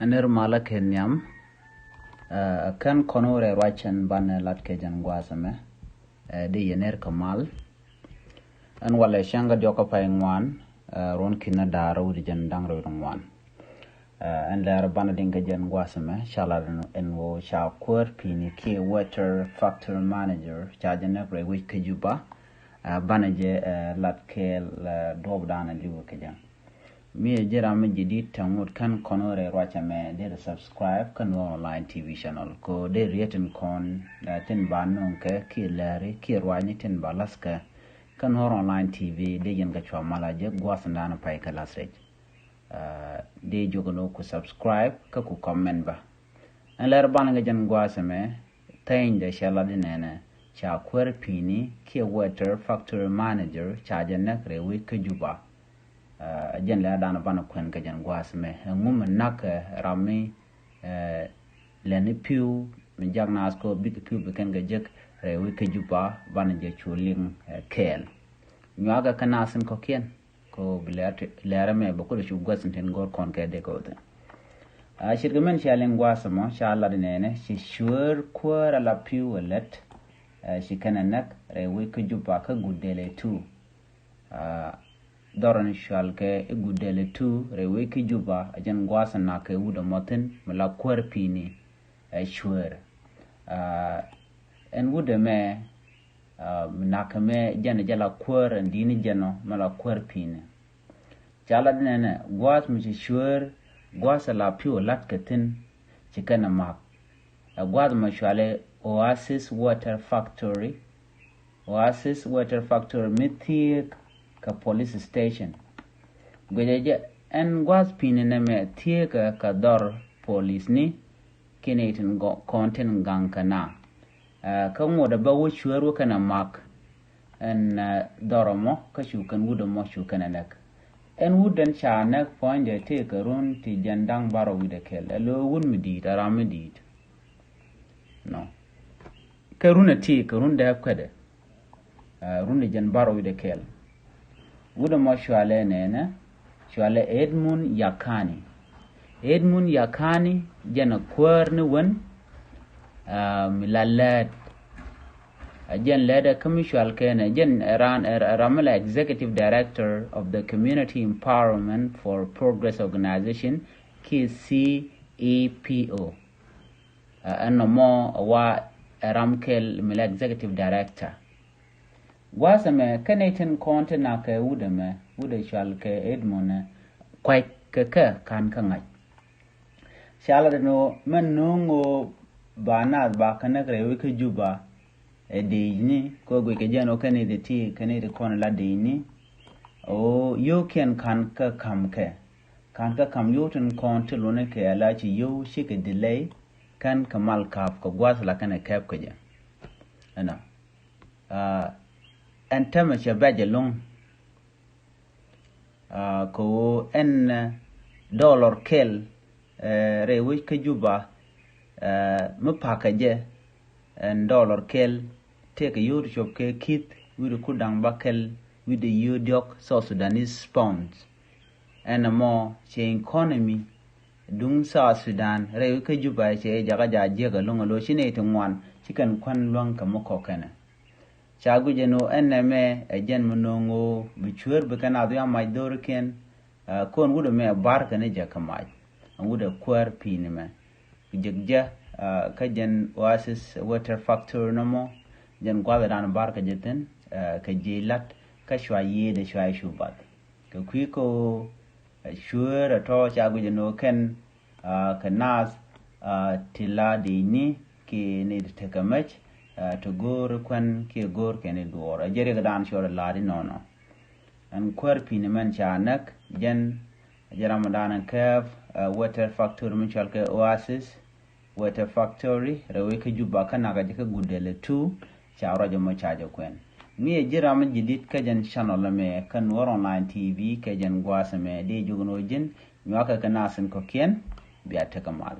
Aner mala kenyam kan konore rachan ban lat kejan gwasame de yener kamal an wala shanga joka paingwan ron kina daro di jan dangro wan an la ban dinka jan gwasame shala en wo sha kwar pini ke water factor manager chargena pre which ke Juba banaje lat ke dob dana liwo kejan mi jera me jidit tamut kan konore rachame de subscribe kan online TV channel ko de rieten kon tin banon ke ki lari ki rwani tin balaska kan online TV de yen ga chwa malaje gwasanda na pai kala srej de jogono ku subscribe ka ku comment ba an lar ban ga jan gwasame tayin da shala dinene cha kwar pini ki water factory manager cha janna krewi ke Juba jen la dana bana kwen ka jan gwasme ngum nak rami leni piu min jagna asko big piu beken ga jek rewi ke Juba bana je chuling kel nyaga kana sin ko ken ko bilat lera me bako de gwasin ten gor kon ke de ko de shirgamen shalen gwasmo sha Allah dinene shi shur kwara la piu let shi kana nak rewi ke Juba ka gudele tu doran shalke gudele tu rewe ki Juba ajan gwasan na ke wuda motin mala kwarpi ni shwer en wuda me nakame jana jala kwar ndini jano mala kwarpi ni jala dinene gwas mi shwer gwasa la piu latkatin chikana mak gwas ma shwale Oasis Water Factory mithik ka police station gweje en gwas pine neme tieka ka dor police ni kinetin go konten gankana ka ngoda ba wo shuru kana mak en doromo ka shukan wudo mo shukana nak en wudan chanak poinde teka run ti jandang baro wide kel lo wun midit aramidit no ka runa ti ka run da kwade run jan baro wide kel wuda mo shwale nene shwale Edmund Yakani jana kwerne wen milalat jen leda commercial kene jen ramala executive director of the community empowerment for progress organization KCEPO anno mo wa ramkel mila executive director gwasame kanetin konte na ke wuda shal ke Edmund kwai ke kan kangai shala no men nungo bana ba kana krewe ke Juba edini ko gwe ke jano kane de ti kane de kon la dini o yo ken kan ka kam yotun konte lone ke ala chi yo shike delay kan kamal kaf ko gwasla kana kap ke ja ana en tema shabaje long ko en dollar kel rewi ke Juba mu pakaje en dollar kel take yur shop ke kit widu kudang bakel widu yudok South Sudanese pounds en mo che economy dung South Sudan rewi ke Juba che jaga jega long lo shine to ngwan chikan kwan long ka moko kana chagu jeno eneme ejen monongo bichur bekana do ya majdor ken kon wudo me barka ne jakamaj wudo kwar pinime jegja ka jen Oasis Water Factory nomo jen gwada dan barka jeten ka jilat ka shwaye de shwaye shubat ka kwiko shura to chagu jeno ken ka nas tila dini ki ne de tekamach to gor kwan ke gor kene duora jere ga dan shora ladi nono an kwarpi ne man chanak jen jara madan kaf water factory min chalke Oasis Water Factory rewe ke Juba kana ga jika gudele tu chawra jamo chajo kwen mi jira ma jidit ka jen channel me kan war online TV ke jen gwasa me de jugno jin nywaka kana sin ko ken biya ta kamal